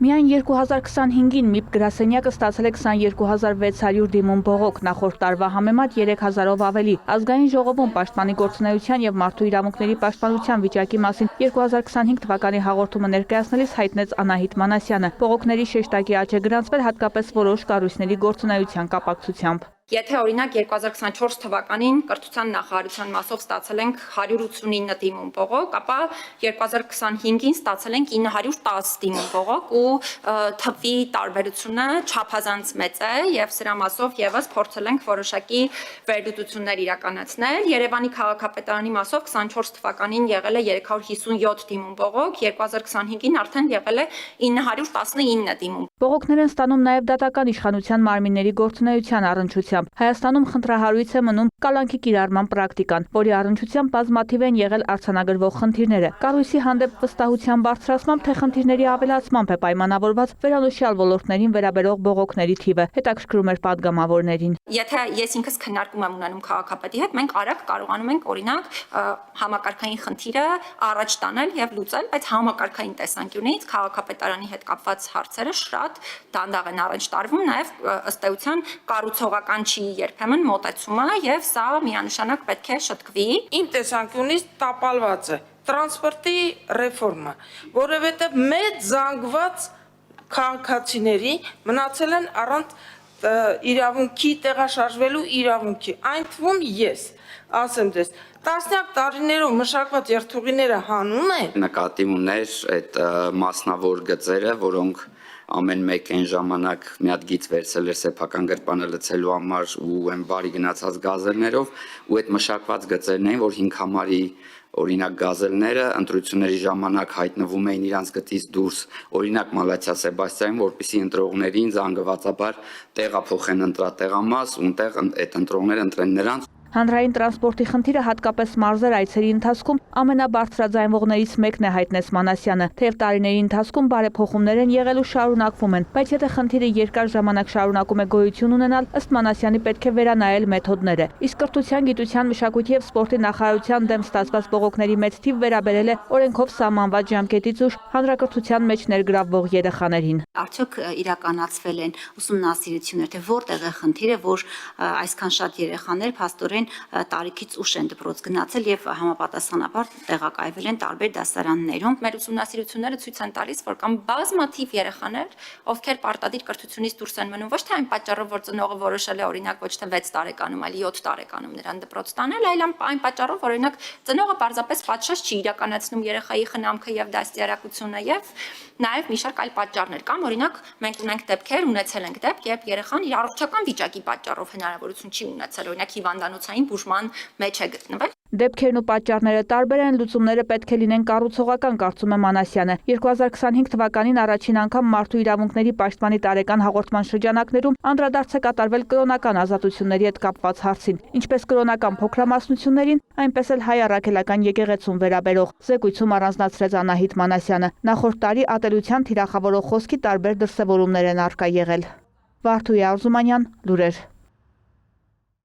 Միայն 2025-ին ՄԻՊ գրասենյակը ստացել է 22,600 դիմում բողոք, նախորդ տարվա համեմատ 3000-ով ավելի։ Ազգային ժողովում Պաշտպանի գործունեության եւ մարդու իրավունքների պաշտպանության վիճակի մասին 2025 թվականի հաղորդումը ներկայացնելիս հայտնեց Անահիտ Մանասյանը։ Բողոքների շեշտակի աճ է գրանցվել հատկապես որոշ կառույցների գործունեության կապակցությամբ։ Եթե օրինակ 2024 թվականին կրթության նախարարության մասով ստացել ենք 189 դիմում բողոք, ապա 2025-ին ստացել ենք 910 դիմում բողոք ու թվի տարբերությունը չափազանց մեծ է եւ սրա մասով եւս փորձել ենք որոշակի վերլուծություններ իրականացնել։ Երևանի քաղաքապետարանի մասով 24 թվականին եղել է 357 դիմում բողոք, 2025-ին արդեն եղել է 919 դիմում։ Բողոքներ են ստանում նաեւ դատական իշխանության մարմինների գործունեության առնչությամբ։ Հայաստանում խնդրահարույց է մնում կալանքի կիրառման պրակտիկան, որի առնչությամբ բազմաթիվ են եղել արձանագրվող խնդիրները։ Կառույցի հանդեպ վստահության բարձրացմամբ, թե խնդիրների ավելացմամբ է պայմանավորված վերանշյալ ոլորտներին վերաբերող բողոքների թիվը, հետաքրքրում էր падգամավորներին։ Եթե ես ինքս քննարկում եմ ունենում քաղաքապետի հետ, մենք արագ կարողանում ենք օրինակ համակարգային խնդիրը առաջ տանել եւ լուծել, բայց համակարգային տեսանկյունից քաղաքապետարանի հետ կապված հարցերը շատ դանդաղ են առաջ տարվում, նաեւ ըստ էության կառուցողական չի երբեմն մոտեցումը եւ սա միանշանակ պետք է շտկվի։ Իմ տեսանկյունից տապալված է տրանսպորտի ռեֆորմը, որովհետեւ մեծ զանգված քաղաքացիների մնացել են առանց իրավունքի տեղաշարժվելու իրավունքի, այն թվում ես, ասեմ դες, տասնյակ տարիներով մշակված երթուղիները հանում են։ Նկատի ուներ այդ մասնավոր գծերը, որոնք ամեն մեկ այն ժամանակ մի հատ գիծ վերցել էր սեփական գրպանը լցելու համար ու այն բարի գնացած գազելներով ու այդ մշակված գծերն էին, որ 5 համարի օրինակ գազելները ընտրությունների ժամանակ հայտնվում էին իրանց գծից դուրս, օրինակ Մալաթիա Սեբաստիանին, որպեսզի ընտրողներին զանգվածաբար տեղափոխեն ընտրատեղամաս, ունտեղ այդ ընտրողները ընտրեն նրանց։ Հանրային տրանսպորտի խնդիրը հատկապես մարզեր այցերի ընթացքում ամենաբարձրաձայնվողներից մեկն է, հայտնեց Մանասյանը, թեև տարիների ընթացքում բարեփոխումներ են եղել ու շարունակվում են, բայց եթե խնդիրը երկար ժամանակ շարունակում է գոյություն ունենալ, ըստ Մանասյանի պետք է վերանայել մեթոդները։ Իսկ կրթության, գիտության, մշակույթի եւ սպորտի նախարարության դեմ ստացված բողոքների մեծ թիվ վերաբերել է օրենքով սահմանված ժամկետից ուշ հանրակրթության մեջ ներգրավվող երեխաներին։ Արդյոք իրականացվել են ուսումնասիրություններ, թե որտեղ է խնդիրը, որ այսքան շատ երեխաներ փաստորեն տարիքից ուշ են դպրոց գնացել եւ համապատասխանաբար տեղակայվել են տարբեր դասարաններում։ Մեր ուսումնասիրությունները ցույց են տալիս, որ կան բազմաթիվ երեխաներ, ովքեր պարտադիր կրթությունից դուրս են մնում ոչ թե այն պատճառով, որ ծնողը որոշել է օրինակ ոչ թե 6 տարեկանում, այլ 7 տարեկանում նրան դպրոց տանել, այլ այն պատճառով, որ օրինակ ծնողը պարզապես պատշաճ չի իրականացնում երեխայի խնամքը եւ դաստիարակությունը եւ նաեւ մի շարք այլ պատճառներ կան, օրինակ մենք ունենք դեպքեր, ունեցել ենք դեպք, երբ երեխան իր առողջական վիճակի պատճառով հնարավորություն չի ունեցել օրինակ հիվանդանոցային բուժման մեջ է գտնվել։ Դեպքերն ու պատճառները տարբեր են, լուծումները պետք է լինեն կառուցողական, կարծում է Մանասյանը։ 2025 թվականին առաջին անգամ մարդու իրավունքների պաշտպանի տարեկան հաղորդման շրջանակներում անդրադարձ է կատարվել կրոնական ազատությունների հետ կապված հարցին, ինչպես կրոնական փոքրամասնություններին, այնպես էլ հայ առաքելական եկեղեցուն վերաբերող զեկույցում առանձնացրեց Անահիտ Մանասյանը։ Նախորդ տարի ատելության թիրախավորող խոսքի տարբեր դրսևորումներ են առկա եղել։ Վարդուհի Արզումանյան, լուրեր։